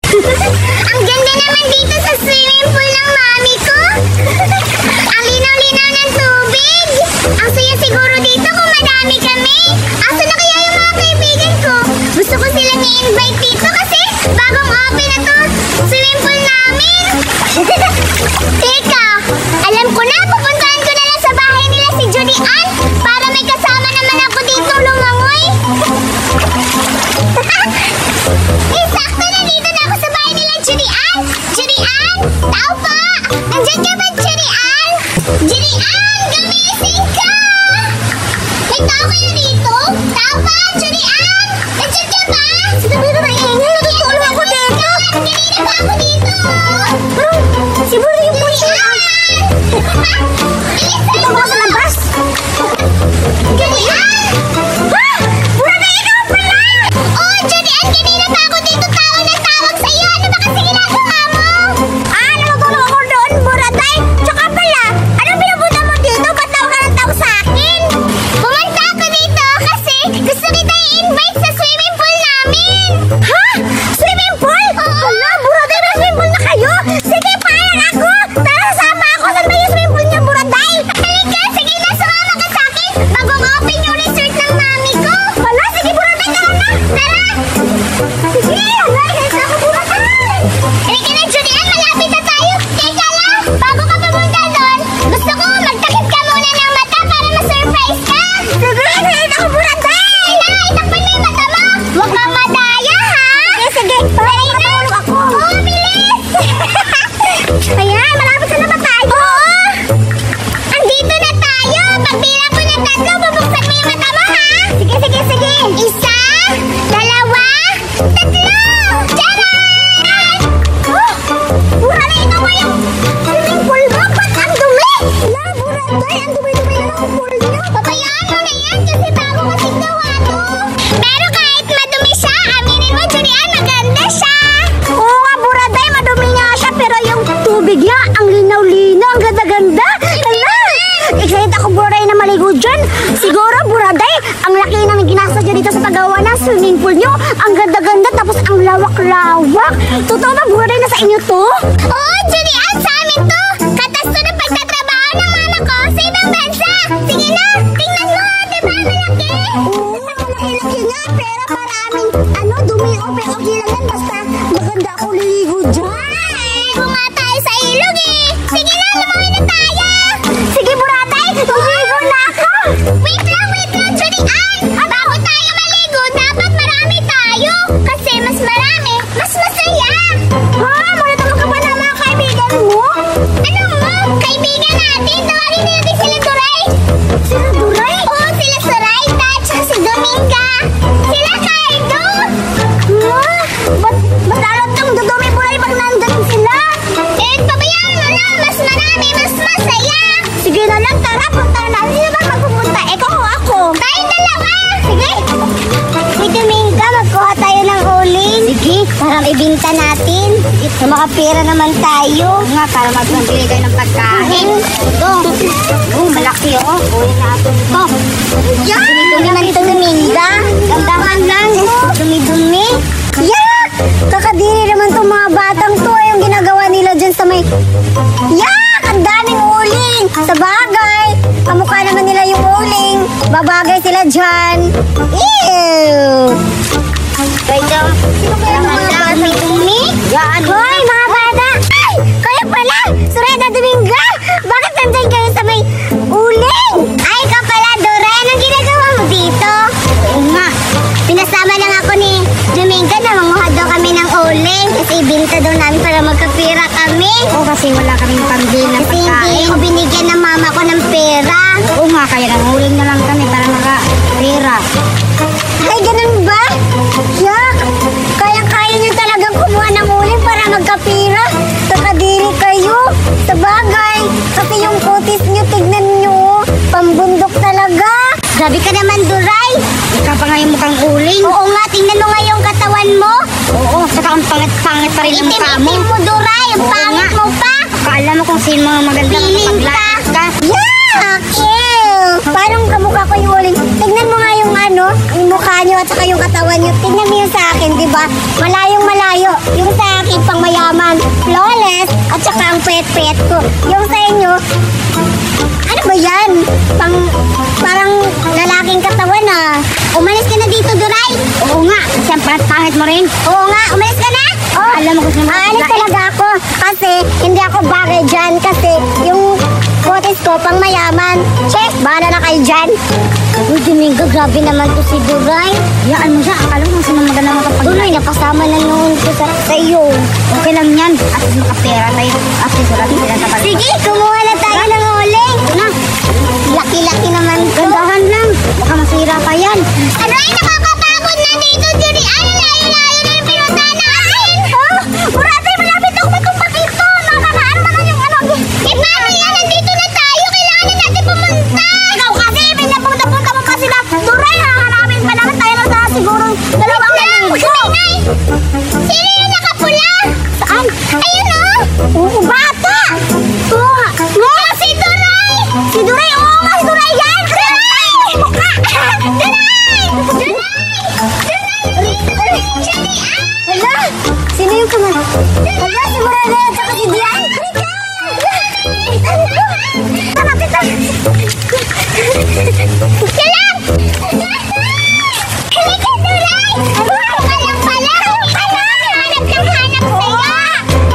Ang ganda naman dito sa swimming pool ng mami ko. Ang linaw-linaw ng tubig. Ang saya siguro dito kung madami kami. Asa na kaya yung mga kaibigan ko? Gusto ko silang i-invite dito kasi bagong open na to swimming pool namin. Teka, alam ko na, pupuntahan ko na lang sa bahay nila si Judy Ann para may kasama naman ako dito lumangoy. Sakto na dito na ako sa bahay nila Judy Ann. Judy Ann, tao pa! Nandiyan ka ba, Judy Ann? Judy Ann, gumising ka! May tao kayo dito? Tao pa, Judy Ann! Nandiyan ka ba? Sinabi na maingay, natutulog ako dito. Kanina pa ako dito. Siguro yung Judy Ann! Ito ba sa labas? Judy Ann! Ha? Wala na ikaw pala! Oh, Judy Ann, kanina pa ako dito tawag na tawag sa'yo. Ano ba kasi ginagawa mo? Natutulog ako doon, Buraday. Tsaka pala, anong pinupunta mo dito? Ba't tawag ka ng tawag sa akin? Pumunta ako dito kasi gusto kita i-invite sa swimming pool namin. Ha? Swimming pool? Hala, Buraday, may swimming pool na kayo? Sige, parang ako. Tara, sama ako. Saan ba yung swimming pool niya, Buraday? Halika, sige na, sumama ka sa akin. Bagong open yung resort ng mami ko. Hala, sige, Buraday, tara na. Tara. Sige, hala, isa ako, Buraday. Halika na, Judy Ann, malapit na tayo. Teka lang, bago ka pumunta doon, gusto ko magtakip ka muna ng mata para ma-surprise ka. Sige, ako, Buraday. Hala, itakpan mo yung mata mo. Huwag kang madaya, ha? Sige, parang matulog ako. Oo, bilis. Ayan, malapit na naman tayo. Oo. Andito na tayo. Pagbilang ko ng 3, bubuksan mo yung mata mo, ha? Sige. 1, 2, 3. Charan! Oh, Buraday, ito mo yung swimming pool mo. Ba't ang dumi? Hala, Buraday, ang dumi-dumi na ng pool niyo. Pabayaan mo na yan kasi bago kasing gawa to. Pero kahit madumi siya, aminin mo, Judy Ann, maganda siya. Oo nga, Buraday, madumi nga siya. Pero yung tubig niya, ang linaw-linaw, ang ganda-ganda. Hala, excited ako, Buraday, na maligo dyan. Siguro, Buraday, ang laki namin ginasa dyan dito sa paggawa ng swimming pool nyo. Ang ganda-ganda, tapos ang lawak-lawak. Totoo ba, Buraday, na sa inyo to? Oo, Judy Ann, sa amin to. Katas to na pagtatrabaho ng mama ko sa ibang bansa. Sige na, tingnan mo, diba, malaki? Oo, malaki-laki nga, pero maraming, dumi o, pero okay lang yan, basta maganda ako liligo dyan. Ligo nga tayo sa ilog eh. Sige na, lumayan na tayo. Sige, Buraday, liligo na ako. Wait lang, Judy Ann. Bago tayo maligo, dapat marami tayo. Kasi mas marami, mas masaya. Ha? Malatamak ka ba ng mga kaibigan mo? Ano mo? Kaibigan natin? Tawagin natin sila Duray. Sila Duray? Oo, sila Sorayta at saka si Dominga. Sila Cardo. Ha? Ba't alam tong dudumi, Buray, pag nandun sila? Eh, pabayaan mo na. Mas marami, mas masaya. Sige na lang, tara, punta na. Sino ba magpupunta? Ikaw o ako? Tayong dalawa. Sige. Si Dominga, magkuha tayo ng uling. Sige, para ibinta natin. Sa mga pera naman tayo. Nga, para magbili kayo ng pagkain. Ito. Malaki oh. Uwi natin ito. Yan! Dumi naman ito, Dominga. Gandahan lang. Dumi-dumi. Yak! Kakadiri naman itong mga batang to. Yung ginagawa nila dyan sa may... Yak! Ang daming uling. Sa bagay. Kamukha naman nila yung uling. Babagay sila dyan. Ew! Kaya, Sino kaya ng mga batang dumi? yan. Hoy, mga bata! Ay! Kayo pala! Soraya, Dominga! Bakit nandyan kayo sa may uling? Ay, ka pala, Dora! Anong ginagawa mo dito? Oo nga. Pinasama lang ako ni Dominga na manguha daw kami ng uling. Kasi ibinta daw namin para magkapira kami. Oo, kasi wala kaming pambili ng Kasi hindi pagkain. ako binigyan ng mama ko ng pera. Oo nga, kaya nanguling na lang kami para makapira. Ay, ganun ba? Yak! Kaya-kaya niyo talagang kumuha ng uling para magkapira. Kakadiri kayo. Sa bagay. Kasi yung kutis niyo, tignan niyo. Pambundok talaga. Grabe ka naman, Duray. Ikaw pa nga yung mukhang uling. Oo nga, tingnan mo nga yung katawan mo. Oo, saka ang pangit-pangit pa rin ang mukha mo. Itim-itim mo, Duray. Ang Oo pangit nga. mo pa. Akala mo kung sino mga magandang Feeling paglakas ka. Yak! Ew! Parang kamukha ko yung uling. Tignan mo nga yung yung mukha nyo at saka yung katawan nyo. Tignan mo yung sa akin, di ba? Malayong malayo. Yung sa akin, Yung sa inyo, ano ba yan? Parang lalaking katawan ah. Umalis ka na dito, Duray. Oo nga, siyempre pangit mo rin. Oo nga, umalis ka na. Oh, Alam mo gusto mo. aalis talaga ako. Kasi hindi ako bagay dyan. Kasi yung kutis ko pang mayaman. Chef, bahala na kayo dyan. Uy, Domingo, grabe naman to si Duray. Yaan mo siya, akala mo sino maganda makapag- Tuloy, napasama na noon ko sa iyo. Okay lang yan. At least makapera tayo. At least wala sila sa pag- Sige, kumuha na tayo ng uling. Na, Laki-laki naman to. gandahan lang. Baka masira pa yan. Aray, nakakapagod na dito, Judy. Ano, layo-layo na yung pinuntahan natin. Oh, Murate, malapit ako matumpag ito. Nakakaan naman yung ano. Eh, paano yan? Nandito na tayo. Kailangan na natin pumunta. Ikaw kasi, pinapunta-punta mo pa sila. Duray, hahanapin pa naman tayo na siguro. Dalawang linggo. Sino yung nakapula? Saan? Ayun o. Oo, bata. Oo. Oh, si Duray. Si Duray, oo nga, si Duray yan. Duray! Hala, sino yung kaman? Hala, si Murale at saka si Dian. Tama, tita. Sila! Halika, Duray! Walang pala! Hanap ng hanap sa'yo!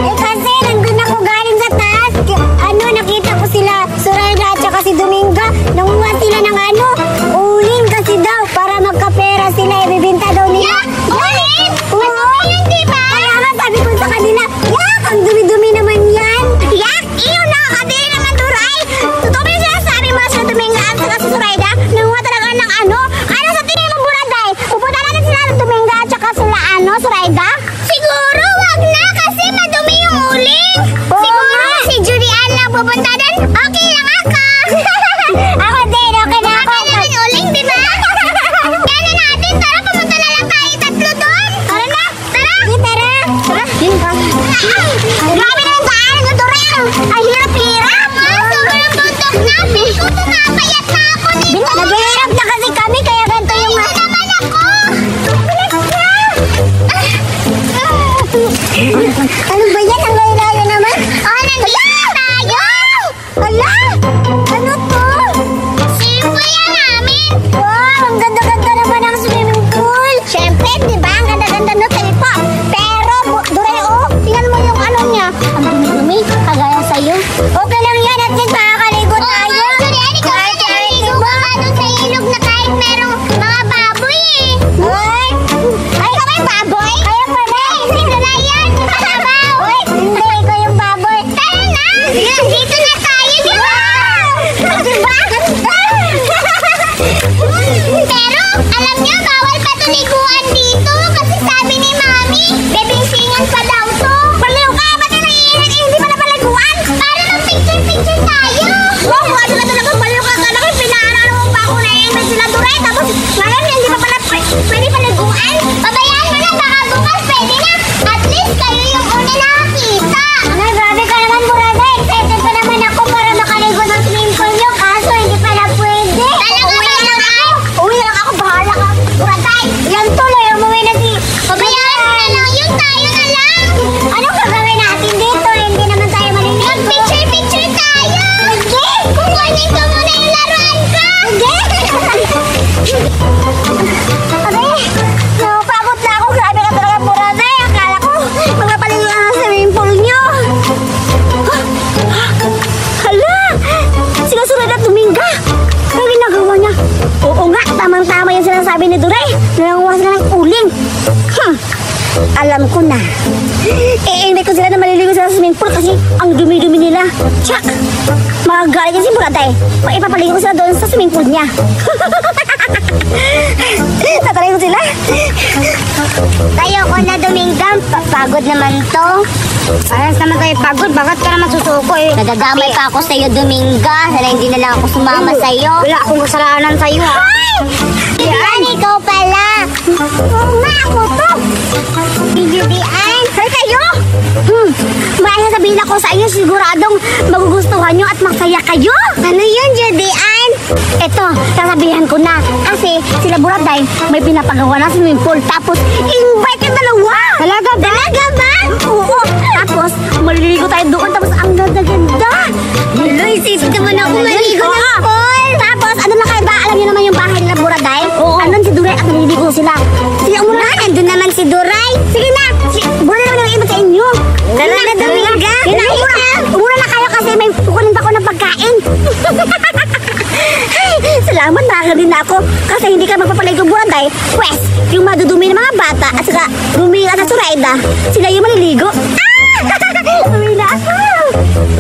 Eh kasi, nandun ako galing sa taas. Ano, nakita ko sila, Soraya at saka si Dominga. Nanguha sila ng ano, uling kasi daw, para magkapera sila, ibibinta daw nila. Uling? Oo. Hindi ba? Kaya nga sabi ko sa kanila, yak, ang dumi-dumi naman yan. Yak, iyo, nakakadili naman, Duray. Totoo ba yung sinasabi mo sa Dominga at saka si Soraya? Nanguha talaga ng ano? Ano sa tingin mo, Buraday? Pupunta natin sila ng Dominga at saka sila ano, Soraya? Siguro, wag na kasi madumi yung uling. Siguro si Julian lang pupunta doon. Okay lang ako. Ako din, okay na ako. Okay lang yung uling, di ba? Kaya na natin, tara, pumunta na lang tayo tatlo doon. Tara na, tara. Tara. Tara. Grabe na yung daan, yung Duray. Ang hirap-hirap. Sobrang tutok na. Feel ko pumapayat na ako dito. Naghihirap na kasi kami, kaya ganito yung... Hindi naman ako. Bilis na. Ano ba yan? Ang layo-layo naman. Oh, nandito tayo! Hala! Ano to? Swimming pool yan namin. Wow! Ang ganda-ganda naman ang swimming pool. Siyempre, di ba? Ang ganda-ganda no, Telipo. Pero, Duray, oh, tingnan mo yung ano niya. Ang dumi-dumi, kagaya sa'yo. Okay lang yan, at least makakaligo tayo. Oo, Julian, ikaw na naliligo ka doon sa ilog na kahit merong mga baboy eh. Ay, ikaw ba yung baboy? Kaya pala eh, si Duray yan. Kalabaw. Uy, hindi, ikaw yung baboy. Tara na! Dito na tayo, di ba? Di ba? Pero, alam niyo, bawal patuliguan dito kasi sabi ni Mami, bebingsingan pa daw to. Baliw ka, ba't na nangihinag eh, hindi pa na paliguan? Para mag-picture-picture tayo. Wow, ano ka talaga, baliw ka talaga, pinaalala mo pa ako na i-invite sila Duray, tapos ngayon hindi pa pala pwede paliguan. Pabayaan mo na, baka bukas pwede na. At least kayo yung una nakakita. Ay, grabe ka naman, Burada. Excited pa naman ako para makaligo ng swimming pool nyo, kaso hindi pa na pwede. Talaga uwi lang ako. Uwi lang ako, bahala ka. Burada, yan tuloy, umuwi na si... Pabayaan mo na lang yun, tayo na lang. Anong gagawin natin dito? Hindi naman tayo maliligo. Mag-picture-picture tayo. Sige. Kukunin ko muna yung laruan ko. Sige. Aray, napapagod na ako. Grabe ka talaga, Burada. Akala ko, mga paligid ang swimming pool nyo. Hala! Sinasunod at Dominga. Ano ginagawa niya? Oo nga, tamang-tama yung sinasabi ni Duray. Nanganguha sila ng uling. Alam ko na. I-invite ko sila na maliligo sila sa swimming pool kasi ang dumi-dumi nila. Tsak! Magagalit yan si Buraday. Ipapaligo ko sila doon sa swimming pool niya. Tatry ko sila. Ayoko na, Dominga. Pagod naman to. Parehas naman tayo pagod. Bakit ka naman susuko eh? Nadadamay pa ako sa'yo, Dominga. Sana hindi na lang ako sumama sa'yo. Wala akong kasalanan sa'yo ha. Ay! Dian, ikaw pala. Oo nga, ako to. Dian. Hay kayo! May sasabihin ako sa inyo, siguradong magugustuhan nyo at masaya kayo. Ano yun, Judian? Ito, sasabihan ko na. Kasi sila Buraday, may pinapagawa na swimming pool. Tapos, invite yung dalawa. Talaga ba? Talaga ba? Oo. Tapos, maliligo tayo doon. Tapos, ang ganda-ganda. mayaman, nakakaganda na ako. Kasi hindi ka magpapaligo buwan dahil, pwes, yung madudumi ng mga bata at saka dumi at Zoraida, sila yung maliligo. Uwi na ako.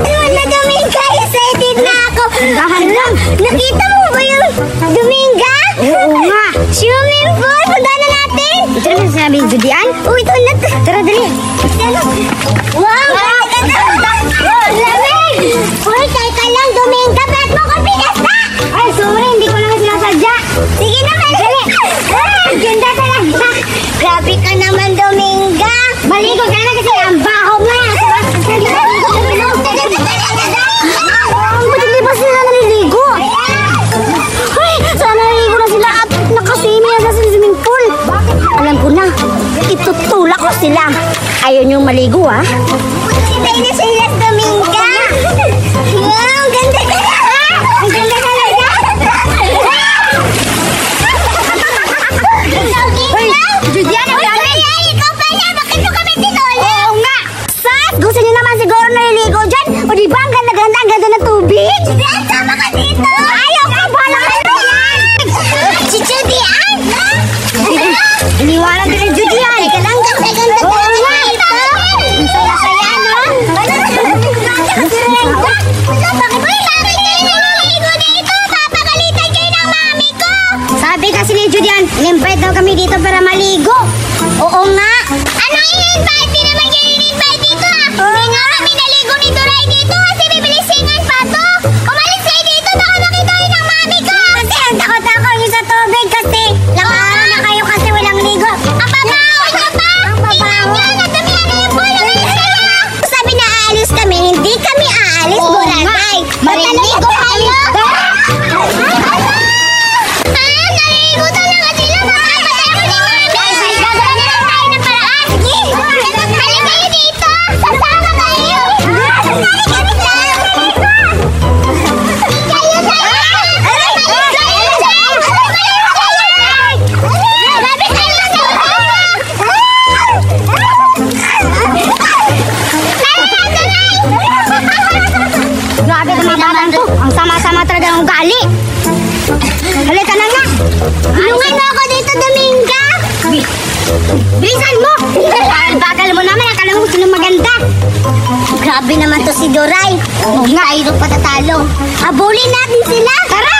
Wala, Dominga. Excited na ako. Dahan lang. Nakita mo ba yung Dominga? Oo nga. Swimming pool. Punta na natin. Ito naman sinabi yung Judian. Uy, ito na. Tara, dali. Wow! Lamig! Uy, teka lang, Dominga. Ba't mo ko pinasta? Ay, sorry, hindi ko naman sinasadya. Sige naman. Ganda talaga. Grabe ka naman, Dominga. Maligo ka na kasi ang baho mo yan. Ba't hindi ba sila naliligo? Ay, sana naliligo na sila at nakasimi na sa swimming pool. Alam ko na, itutulak ko sila. Ayaw niyong maligo, ha? Sibay na sila, Dominga. Wow, ganda ka na. Ang ganda talaga. Hoy, Judian, ang dami. Ay, ikaw pala. Bakit mo kami tinulak? Oo nga. Sas, gusto niyo naman siguro naliligo dyan? O di ba, ang ganda-ganda, ang ganda ng tubig? Judian, sama ka dito. Ayaw ka, bahala ka na yan. Si Judian. Iniwanan din ng Judian. Teka lang, ganda-ganda Oo talaga nga. dito. Ang saya-saya, no? Bakit mo bakit kayo naliligo dito? Papagalitan kayo ng mami ko. Sabi kasi ni Judian, in-invite daw kami dito para maligo. Oo nga. Anong i-invite? Di naman kayo in-invite dito ah. Hindi nga kami naligo ni Doray dito kasi bibilisingan pa to. Umalis kayo dito, baka makita kayo ng mami ko. Kasi ang takot-takot niyo sa tubig kasi nakaraw na kayo kasi walang ligo. Ang babaho nyo pa. Tingnan nyo, nagdamihan na yung bola. Umalis kayo. Sabi na aalis kami, hindi kami aalis, Oo Boracay. Maliligo kayo. Naliligo talaga sila. Baka patay mo ni mami. Gagawin na lang tayo ng paraan. Sige. Halika kayo dito. Sasama kayo. Grabe naman batang to. Ang sama-sama talaga ng ugali. Halika na nga. Tulungan mo ako dito, Dominga. Bilisan mo. Bagal mo naman. Akala mo sino maganda. Grabe naman to si Doray. Oo nga. Tayo patatalo. Habulin natin sila. Tara.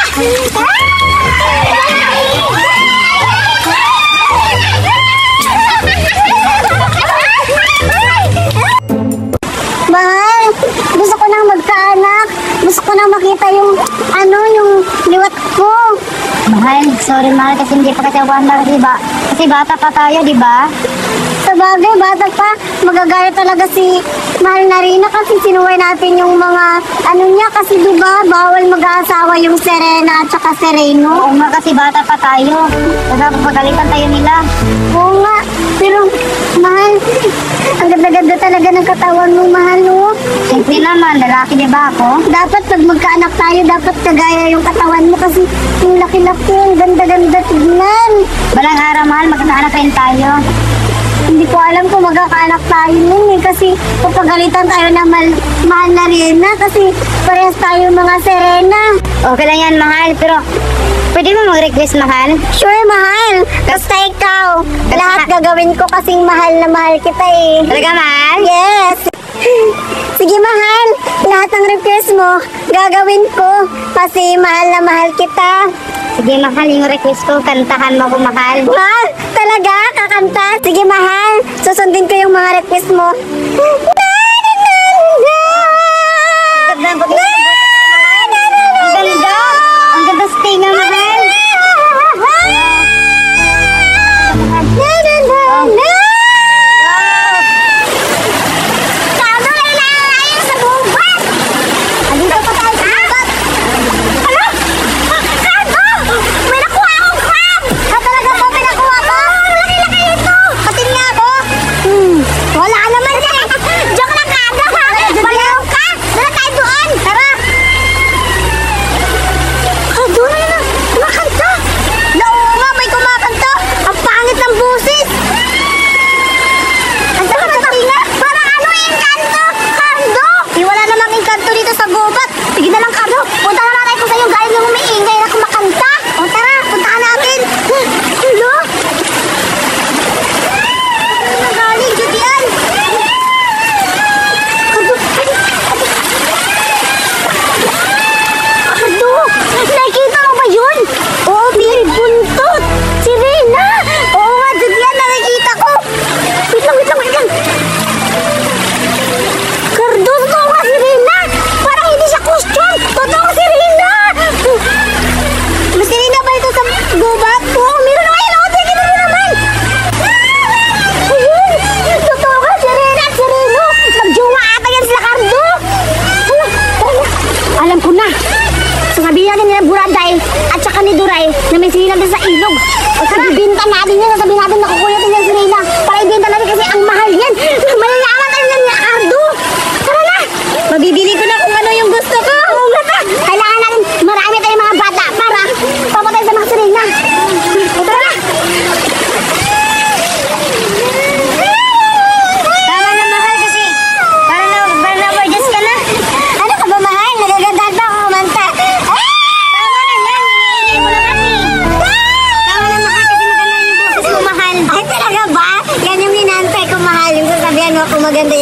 Mahal, gusto ko nang magkaanak. Gusto ko nang makita yung liwat ko. Mahal, sorry mahal kasi hindi pa kasi ako handa kasi bata pa tayo, di ba? Sa bagay, bata pa, magagalit talaga si Mahal na Rina kasi sinuway natin yung mga niya kasi di ba bawal mag-aasawa yung Serena at saka Sereno. Oo nga kasi bata pa tayo. Kaya papagalitan tayo nila. Oo nga, pero Mahal, ang ganda-ganda talaga ng katawan mo, Mahal, no? Siyempre naman, lalaki di ba ako? Dapat pag magkaanak tayo, dapat kagaya yung katawan mo kasi yung laki-laki, ang ganda-ganda tignan. Balang araw mahal, magkakaanak rin tayo. Hindi ko alam kung magkakaanak tayo nun eh kasi papagalitan tayo na Mahal na Rina kasi parehas tayo mga Serena. Okay lang yan mahal, pero pwede mo mag-request mahal? Sure, Mahal. Basta ikaw. Lahat gagawin ko kasing mahal na mahal kita eh. Talaga mahal? Yes. Sige, Mahal. Lahat ng request mo, gagawin ko kasi mahal na mahal kita. Sige mahal, yung request ko, kantahan mo ko mahal. Ha? Talaga? Kakanta? Sige, Mahal. Susundin ko yung mga request mo. Ang ganda, ang ganda sa tinga mahal. Tama na lang sa bubat. Andito pa tayo sa bubat. Ano? Crab! May nakuha akong crab! Talaga po, pinakuha ko. Laki-laki ito! Patin nga ako. Wala naman eh.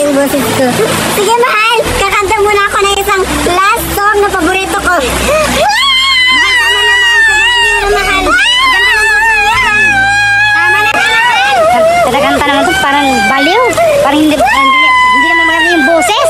yung boses ko. Sige, mahal. Kakanta muna ako ng isang last song na paborito ko. Mahal. Kanta naman to, parang baliw. Parang hindi naman maganda yung boses.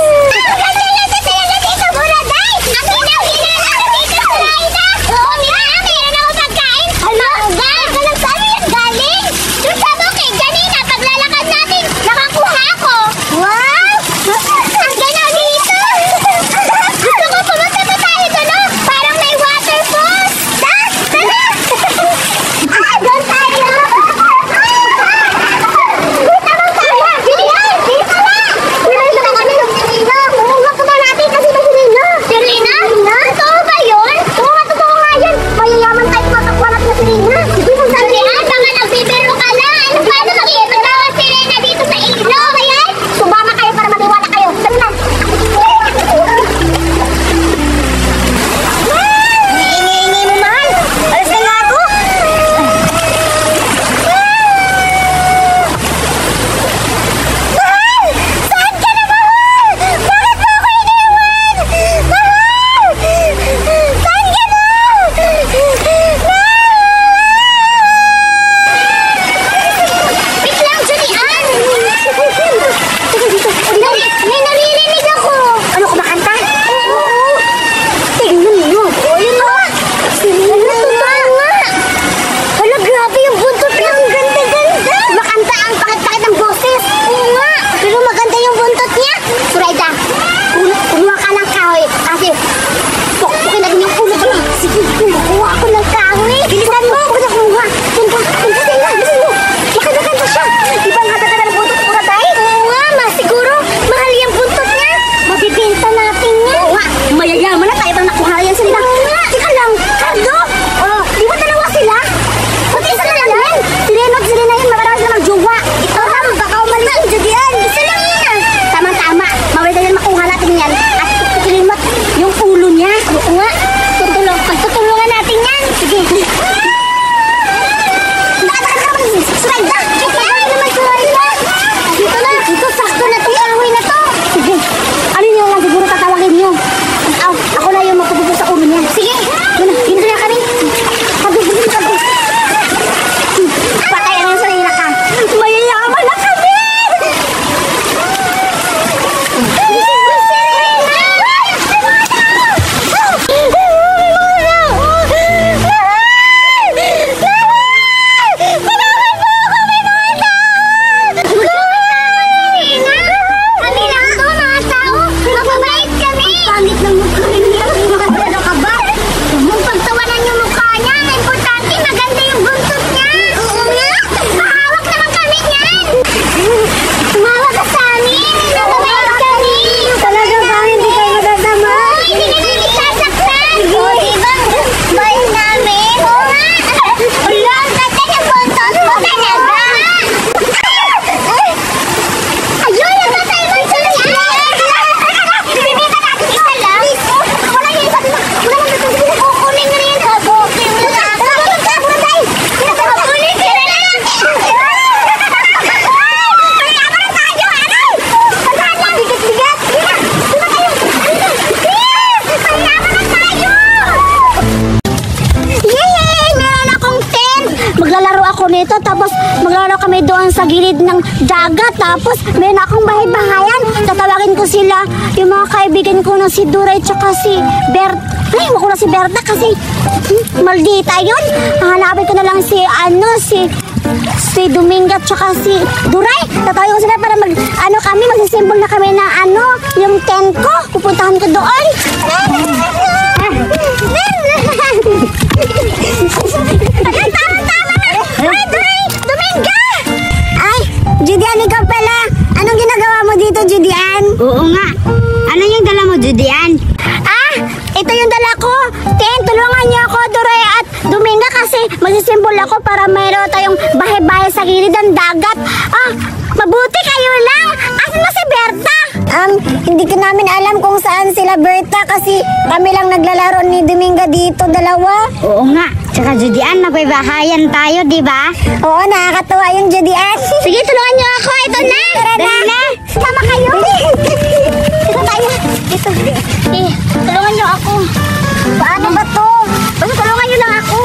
nito, tapos maglalaro kami doon sa gilid ng dagat, tapos meron akong bahay-bahayan. Tatawagin ko sila, yung mga kaibigan ko na si Duray tsaka si Berta. Ay, wako na si Berta kasi maldita yun. Hanapin ko na lang si si Dominga tsaka si Duray. Tatawagin ko sila para magsisimbol na kami na yung tent ko. Pupuntahan ko doon. Ay, Duray! Dominga! Ay, Judian, ikaw pala. Anong ginagawa mo dito, Judian? Oo nga. Ano yung dala mo, Judian? Ito yung dala ko. Tulungan niyo ako, Duray at Dominga, kasi magsisimbol ako para mayroon tayong bahay-bahay sa gilid ng dagat. Mabuti kayo lang. Asan na si Berta? Hindi ko namin alam kung saan sila, Berta, kasi kami lang naglalaro ni Dominga dito, dalawa. Oo nga. Tsaka, Judian, magbabahayan tayo, di ba? Oo, nakakatuwa yung Judian. Sige, tulungan niyo ako. Ito na. Tara na. Sama kayo? Dito tayo. Dito. Tulungan niyo ako. Paano ba to? Basta tulungan niyo lang ako.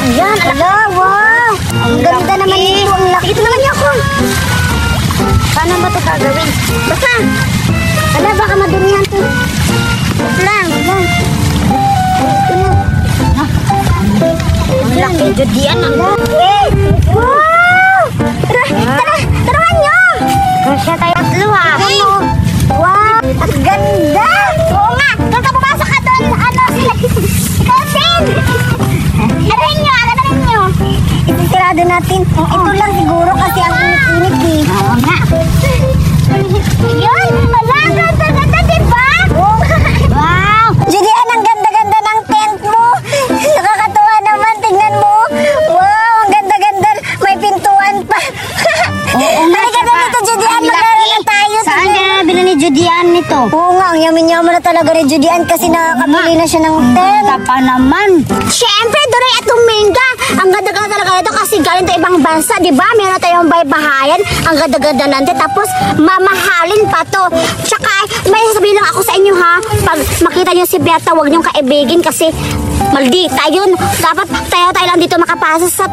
Ayan, ala, wow. Ang ganda naman dito. Ang laki. Tulungan niyo ako. Paano ba to gagawin? Basta. Ala, baka madumihan to. Lang. Ang laki, Judian. Ang laki. Wow! Tara, taruhan nyo! Kasya tayo tatlo ha. Wow! Ang ganda! Oo nga! Doon ka pumasok ka doon. Ano sila? Cousin! Arayin nyo! Isisirado natin. Ito lang siguro kasi ang init eh. Oo nga. Yun! Wala! Ganda, diba? Wow! Judian, ang ganda-ganda ng tent mo. Nakakatuwa naman. Tingnan mo. Wow! Ang ganda-ganda. May pintuan pa. Halika na dito, Judian. Maglaro na tayo. Saan ka nabila ni Judian nito? Oo nga, ang yamin-yaman na talaga ni Judian kasi nakakabili na siya ng tent. Tapa naman. Siyempre, Doray at Tuminga. Ang ganda-ganda talaga nito kasi galing tayo ibang bansa, di ba? Meron tayong baybahayan. Ang ganda-ganda nante. Tapos, mamahalin pa to. Tsaka, may sasabihin lang ako sa inyo ha. Pag makita nyo si Berta, huwag niyong kaibigin kasi maldita yun. Dapat tayo lang dito makapasok sa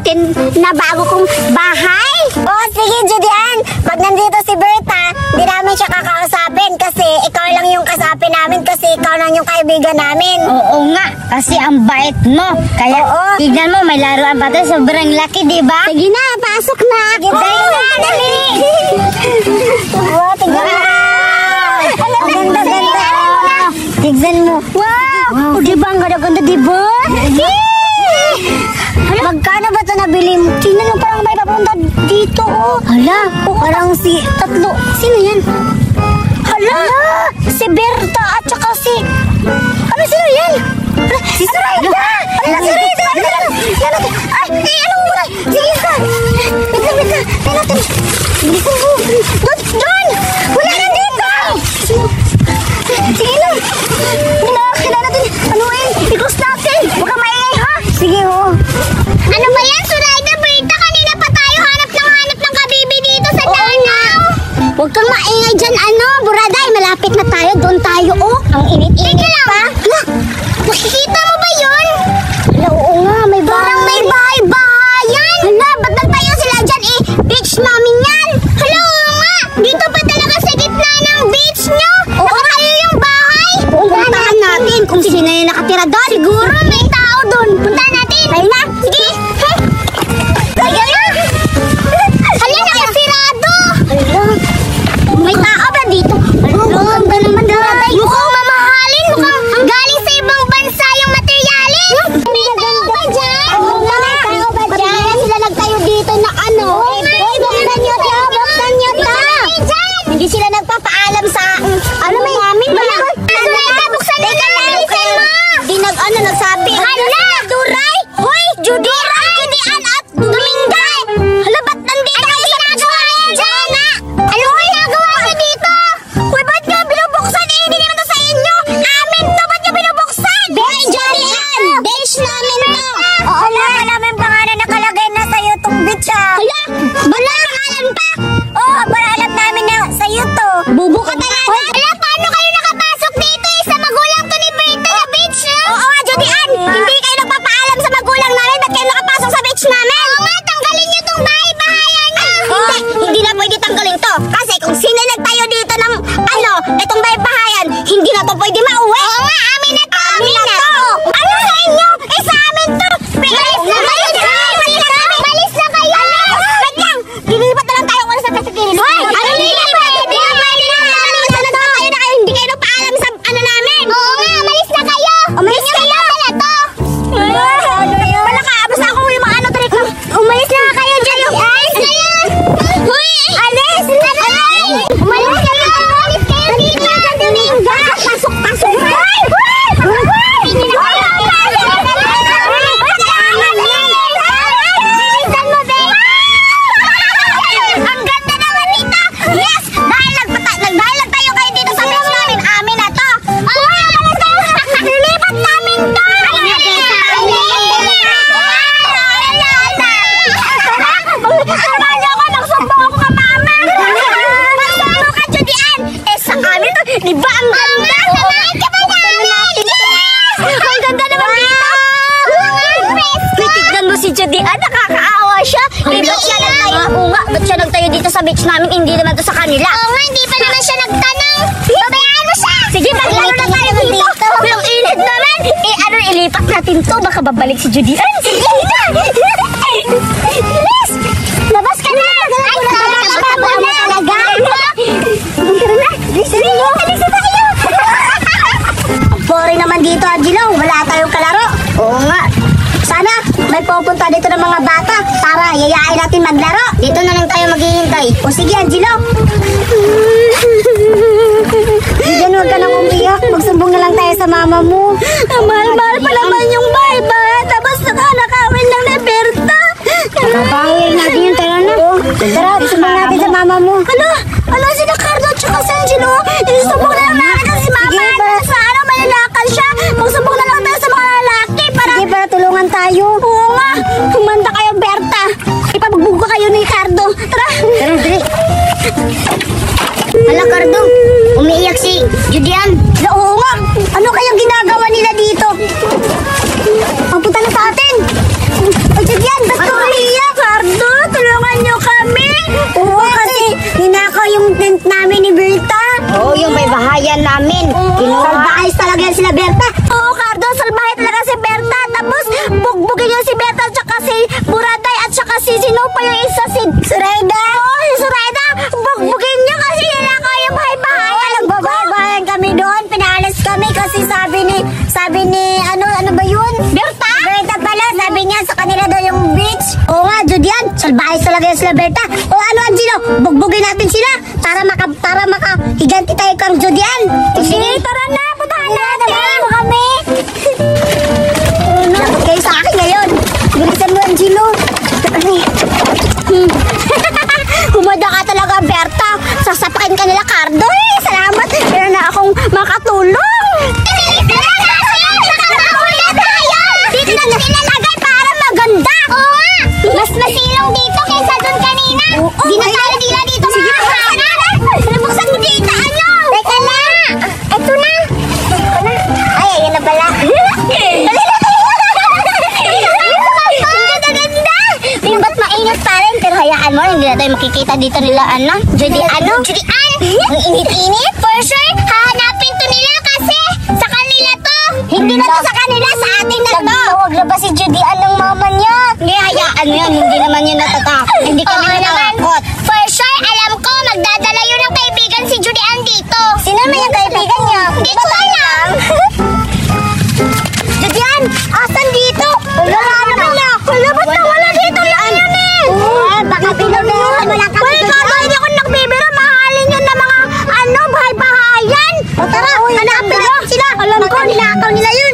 na bago kong bahay. Oo, sige, Judian. Pag nandito si Berta, di namin siya kakausapin kasi ikaw lang yung kasapi namin kasi ikaw lang yung kaibigan namin. Oo nga, kasi ang bait mo. Kaya, tignan mo, may laruan pa to. Sobrang laki, di ba? Sige na, pasok na. Sige, dali. Wow, tignan mo. Ang ganda-ganda. Tignan mo. Wow! Di ba ang ganda-ganda, di ba? Magkano ba ito nabili mo? Tingnan mo, parang may papunta dito, oh. Hala, parang si tatlo. Sino yan? Hala, si Berta at saka si... Ano, sino yan? Si Sarayda! Hala, si Sarayda! Ay, ano mo na? Sige ka! Wait lang. Kaya natin. Bilisan mo. Doon! Wala na dito! Sige lang. Kailangan natin. Anuin? I-close natin. Huwag kang maingay, ha? Sige, oh. Ano ba yan, Sarayda, Berta? Kanina pa tayo hanap ng kabibi dito sa danaw. Huwag kang maingay dyan, Buraday. Malapit na tayo. Doon tayo, oh. Ang init-init pa. Hala, makikita mo ba yun? Hala, oo nga. May bahay. Parang may bahay-bahayan. Hala, ba't nagtayo sila dyan, eh? Beach namin yan. Hala, oo nga. Dito pa talaga sa gitna ng beach nyo. Nakatayo yung bahay. Puntahan natin kung sino yung nakatira doon. Siguro may tao doon. Puntahan natin. Tayo na. Sige. Tayo na. Hala, nakasirado. May tao ba dito? Ang ganda naman dati. Mukhang mamahalin. Mukhang galing sa ibang bansa yung materyales. May tao ba dyan? May tao ba dyan? Sila nagtayo dito na ano. Buksan nyo ta. Hindi sila nagpapaalam sa... Ano may namin ba? Buksan nyo na. Di nagsabi. Hala, Duray. Hoy, Judian. Judian at Tuminga. Hala, ba't nandito kayo sa ginagawa dyan? Ano ginagawa ko dito? Hoy, ba't nyo binubuksan? Hindi naman to sa inyo. Amin to, ba't nyo binubuksan? Bench Judian. Bench namin to. Oo na, namin pangalan nakalagay na sa'yo itong beach ah. Hala, wala pangalan pa. Oo, para alam namin na sa'yo to. Bubo ka talaga. Hala, paano kayo nakapasok dito eh? Sa magulang to ni Berta na beach na? Oo, Judian. Hindi kayo nagpapaalam sa magulang namin. Ba't kayo nakapasok sa Di ba ang ganda? Samahan ka ba namin? Ang ganda naman dito. Uy, tignan mo si Judy Ann, nakakaawa siya. Ba't siya nagtayo? Oo nga, ba't siya nagtayo dito sa beach namin? Hindi naman to sa kanila. Oo nga, hindi pa naman siya nagtanong. Babayaan mo siya. Sige, maglaro na tayo dito. Pero ang init naman. Ilipat natin to. Baka babalik si Judy Ann. Sige na. Bilis. Labas ka na. Ay, talaga. Tara na. Bilis tayo. Boring naman dito, Angelo. Wala tayong kalaro. Oo nga. Sana may pupunta dito ng mga bata para yayain natin maglaro. Dito na lang tayo maghihintay. O sige, Angelo. Diyan, huwag ka nang umiyak. Magsumbong na lang tayo sa mama mo. Mahal-mahal pa naman yung bye-bye. Tapos nakakawin lang ni Berta. Kabahin natin yung tara na. Tara, sumbong natin sa mama mo. Ano, si Ricardo at saka si Angelo. Isusumbong na lang natin si mama. Sige, sa ano, malalakal siya. Magsumbong na lang tayo sa mga lalaki. Sige, para tulungan tayo. Oo nga. Humanda kayo, Berta. Ipabugbuga kayo ni Ricardo. Tara. Tara, dali. Hala, Cardo. Umiiyak si Judy Ann. Oo nga. Ano kayang ginagawa nila dito? Magpunta na sa atin. Ay, Julian, ba't ka umiiyak? Cardo, tulungan niyo kami. Oo, kasi ninakaw yung tent namin ni Berta. Oo, yung may bahayan namin. Salbahay talaga yan sila Berta. Oo, Cardo, salbahay talaga si Berta. Tapos, bugbugin niyo si Berta at saka si Buraday at saka si sino pa yung isa, si Sureda. Oo, si Sureda. Bugbugin niyo kasi ninakaw yung bahay-bahayan. Nagbabahay-bahayan kami doon. Pinaalis kami kasi sabi ni, ano ba yun? Berta? Berta pala, sabi niya sa kanila daw yung beach. Oo nga, Julian, salbahay talaga yan sila Berta. O ano, Angelo, bugbugin natin sila para makahiganti tayo kang Julian. Sige, tara na, puntahan natin. Kami. Dapat kayo sa akin ngayon. Bilisan mo, Angelo. Humada ka talaga, Berta. Sasapakin ka nila, Cardo. Salamat. Meron na akong makatulong. Dito na nilalagay para maganda. Oo nga. Mas masilong dito kaysa doon kanina. Di na tayo dito makakahanap. Buksan mo dito, ano? Teka na. Ito na. Ay, ayan na pala. Ganda-ganda. Ba't mainit pa rin? Pero hayaan mo, hindi na tayo makikita dito nila, ano? Judy Ann? Ang init-init. For sure, hahanapin to nila kasi sa kanila to. Hindi na to sa kanila, sa atin na to. Huwag na ba si Judy Ann ng mama niya? Hindi, hayaan mo yan. Hindi naman yun natatakot. Hindi kami natatakot. For sure, alam ko, magdadala yun ng kaibigan si Judy Ann dito. Sino naman yung kaibigan niya? Hindi ko alam. Judy Ann, asan dito? Wala naman niya. Wala, ba't nawala dito yan eh? Baka pinunod. Uy, Cardo, hindi ako nagbibiro. Mahalin yun ng mga, bahay-bahayan. O tara, hanapin natin sila. Alam ko, ninakaw nila yun.